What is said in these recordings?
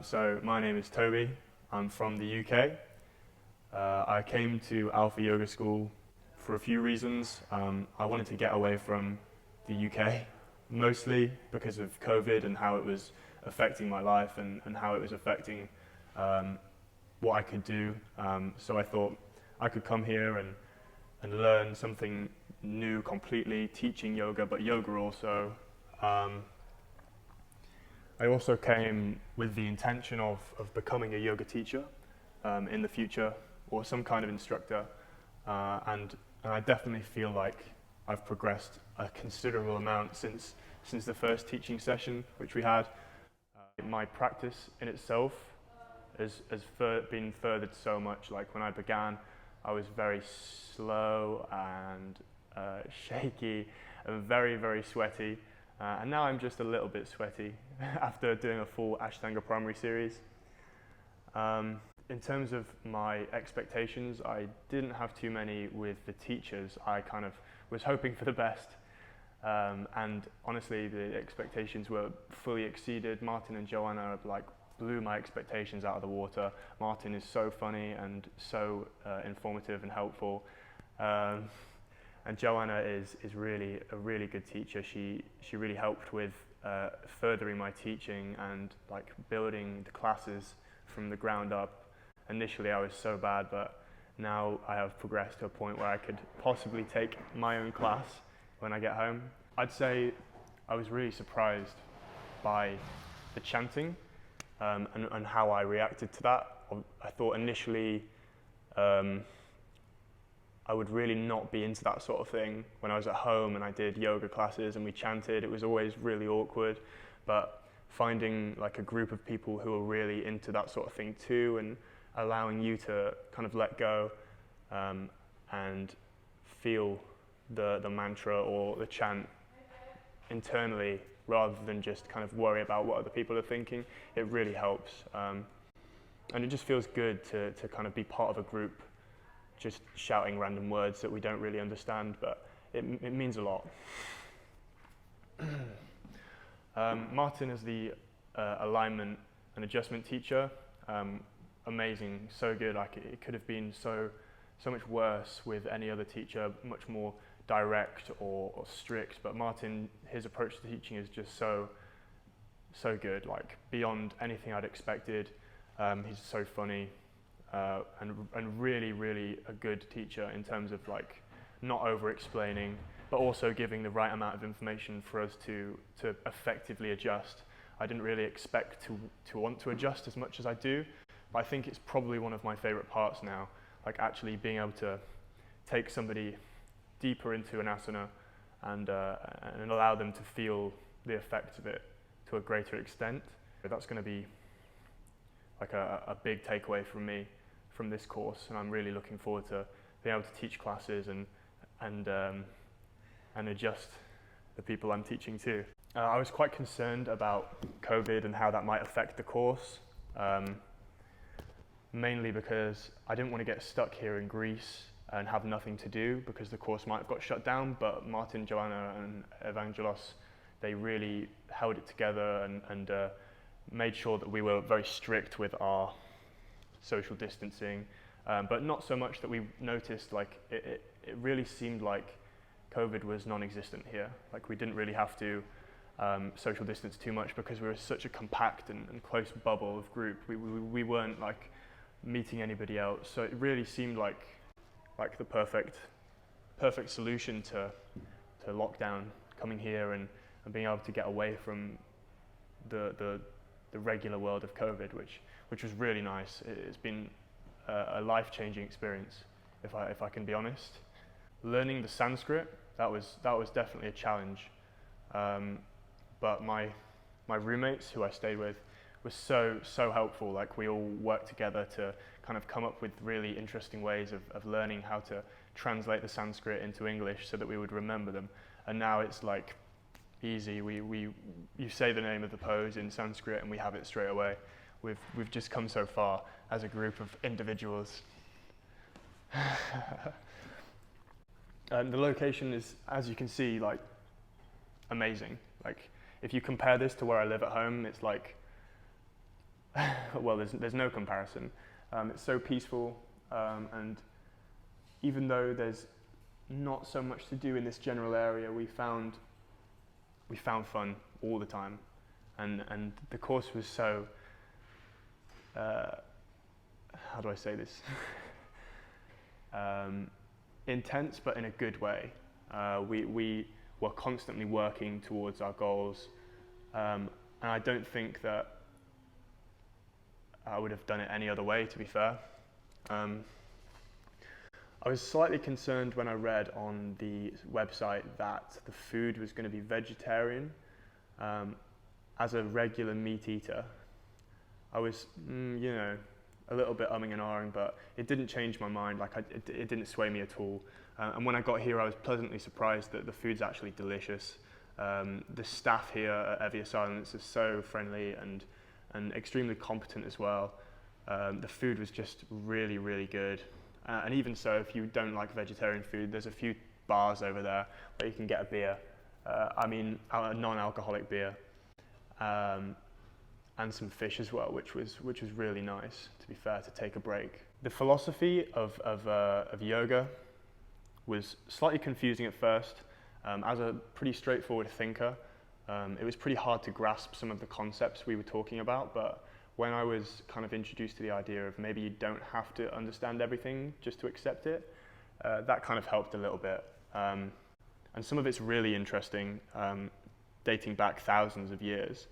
So my name is Toby. I'm from the UK. I came to Alpha Yoga School for a few reasons. I wanted to get away from the UK, mostly because of COVID and how it was affecting my life and how it was affecting what I could do. So I thought I could come here and learn something new completely, teaching yoga, but yoga also. I also came with the intention of becoming a yoga teacher in the future, or some kind of instructor, and I definitely feel like I've progressed a considerable amount since the first teaching session which we had. My practice in itself has been furthered so much. Like when I began, I was very slow and shaky and very, very sweaty. And now I'm just a little bit sweaty after doing a full Ashtanga primary series. In terms of my expectations, I didn't have too many with the teachers. I kind of was hoping for the best. And honestly, the expectations were fully exceeded. Martin and Joanna blew my expectations out of the water. Martin is so funny and so informative and helpful. And Joanna is really a really good teacher. She really helped with furthering my teaching and building the classes from the ground up. Initially I was so bad, but now I have progressed to a point where I could possibly take my own class when I get home. I'd say I was really surprised by the chanting and how I reacted to that. I thought initially I would really not be into that sort of thing. When I was at home and I did yoga classes and we chanted, it was always really awkward. But finding a group of people who are really into that sort of thing too, and allowing you to kind of let go and feel the mantra or the chant internally, rather than just kind of worry about what other people are thinking, it really helps. And it just feels good to kind of be part of a group just shouting random words that we don't really understand, but it means a lot. Martin is the alignment and adjustment teacher. Amazing, so good. It could have been so much worse with any other teacher, much more direct or strict, but Martin, his approach to teaching is just so good, beyond anything I'd expected. He's so funny. And really, really a good teacher in terms of not over-explaining, but also giving the right amount of information for us to effectively adjust. I didn't really expect to want to adjust as much as I do, but I think it's probably one of my favorite parts now, actually being able to take somebody deeper into an asana and allow them to feel the effect of it to a greater extent. That's going to be a big takeaway from me from this course, and I'm really looking forward to being able to teach classes and adjust the people I'm teaching to. I was quite concerned about COVID and how that might affect the course, mainly because I didn't want to get stuck here in Greece and have nothing to do because the course might have got shut down, but Martin, Joanna and Evangelos, they really held it together and made sure that we were very strict with our social distancing, but not so much that we noticed it really seemed like COVID was non-existent here. We didn't really have to social distance too much because we were such a compact and close bubble of group. We weren't meeting anybody else, so it really seemed like the perfect solution to lockdown, coming here and being able to get away from the regular world of COVID, which was really nice. It's been a life-changing experience, if I can be honest. Learning the Sanskrit, that was definitely a challenge. But my roommates who I stayed with were so helpful. We all worked together to kind of come up with really interesting ways of learning how to translate the Sanskrit into English so that we would remember them. And now it's easy. You say the name of the pose in Sanskrit and we have it straight away. We've just come so far as a group of individuals. And the location is, as you can see, amazing. If you compare this to where I live at home, it's well, there's no comparison. It's so peaceful, and even though there's not so much to do in this general area, we found fun all the time, and the course was so, how do I say this? Intense, but in a good way. We were constantly working towards our goals, and I don't think that I would have done it any other way, to be fair. I was slightly concerned when I read on the website that the food was going to be vegetarian. As a regular meat eater, I was, a little bit umming and ahhing, but it didn't change my mind. It didn't sway me at all. And when I got here, I was pleasantly surprised that the food's actually delicious. The staff here at Evia Silence is so friendly and extremely competent as well. The food was just really, really good. And even so, if you don't like vegetarian food, there's a few bars over there where you can get a beer. A non-alcoholic beer. And some fish as well, which was really nice, to be fair, to take a break. The philosophy of yoga was slightly confusing at first. As a pretty straightforward thinker, it was pretty hard to grasp some of the concepts we were talking about, but when I was kind of introduced to the idea of maybe you don't have to understand everything just to accept it, that kind of helped a little bit. And some of it's really interesting, dating back thousands of years.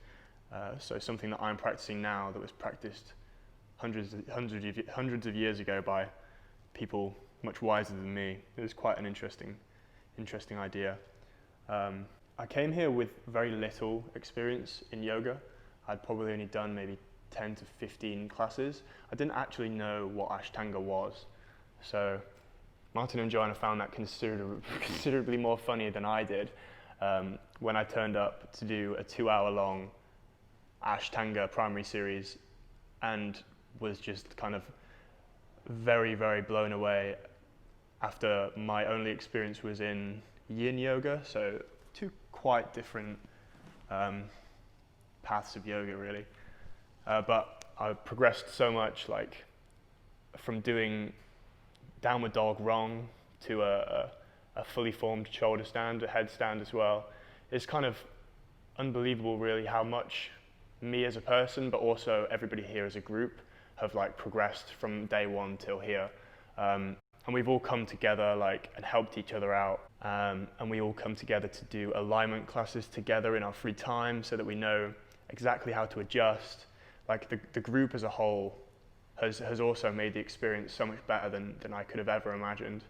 So something that I'm practicing now that was practiced hundreds of years ago by people much wiser than me. It was quite an interesting idea. I came here with very little experience in yoga. I'd probably only done maybe 10 to 15 classes. I didn't actually know what Ashtanga was. So Martin and Joanna found that considerably more funny than I did when I turned up to do a 2-hour-long Ashtanga primary series and was just kind of very, very blown away after my only experience was in yin yoga, so two quite different paths of yoga really. But I progressed so much, like from doing downward dog wrong to a fully formed shoulder stand, a headstand as well. It's kind of unbelievable really how much me as a person, but also everybody here as a group have like progressed from day one till here. And we've all come together and helped each other out. And we all come together to do alignment classes together in our free time so that we know exactly how to adjust. Like the group as a whole has also made the experience so much better than I could have ever imagined,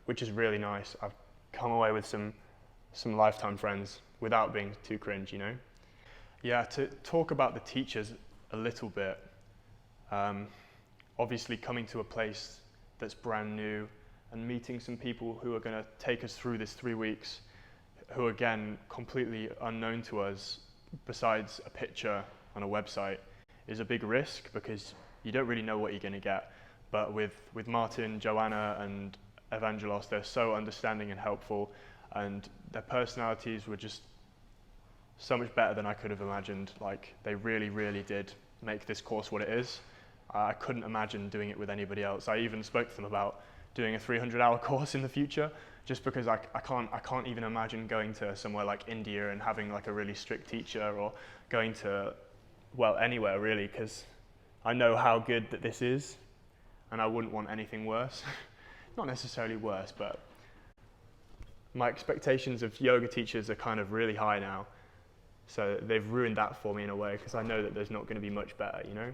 which is really nice. I've come away with some lifetime friends without being too cringe, you know? Yeah, to talk about the teachers a little bit, obviously coming to a place that's brand new and meeting some people who are going to take us through this 3 weeks, who are again completely unknown to us besides a picture on a website, is a big risk because you don't really know what you're going to get. But with Martin, Joanna and Evangelos, they're so understanding and helpful, and their personalities were just so much better than I could have imagined. Like, they really, really did make this course what it is. I couldn't imagine doing it with anybody else. I even spoke to them about doing a 300-hour course in the future, just because I can't even imagine going to somewhere like India and having like a really strict teacher, or going to, well, anywhere really, because I know how good that this is, and I wouldn't want anything worse. Not necessarily worse, but my expectations of yoga teachers are kind of really high now. So they've ruined that for me in a way, because I know that there's not going to be much better, you know?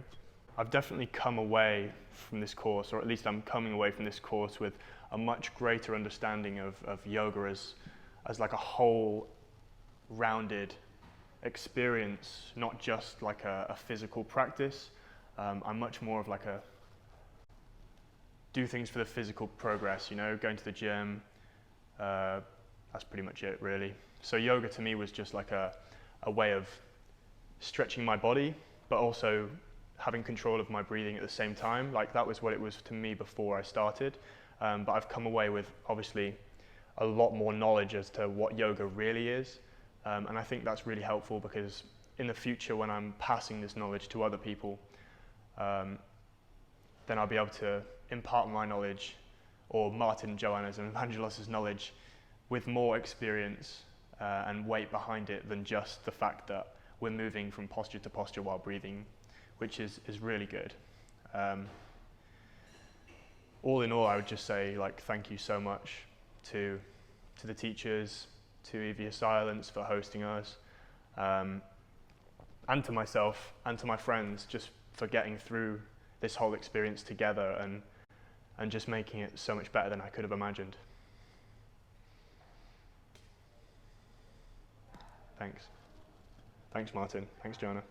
I've definitely come away from this course, or at least I'm coming away from this course with a much greater understanding of yoga as like a whole rounded experience, not just like a physical practice. I'm much more of like do things for the physical progress, you know, going to the gym. That's pretty much it really. So yoga to me was just like a way of stretching my body, but also having control of my breathing at the same time. Like, that was what it was to me before I started. But I've come away with obviously a lot more knowledge as to what yoga really is. And I think that's really helpful, because in the future when I'm passing this knowledge to other people, then I'll be able to impart my knowledge, or Martin, Joanna's and Evangelos' knowledge, with more experience and weight behind it than just the fact that we're moving from posture to posture while breathing, which is really good. All in all, I would just say, like, thank you so much to the teachers, to EVA Silence for hosting us, and to myself and to my friends, just for getting through this whole experience together and just making it so much better than I could have imagined. Thanks. Thanks, Martin. Thanks, Joanna.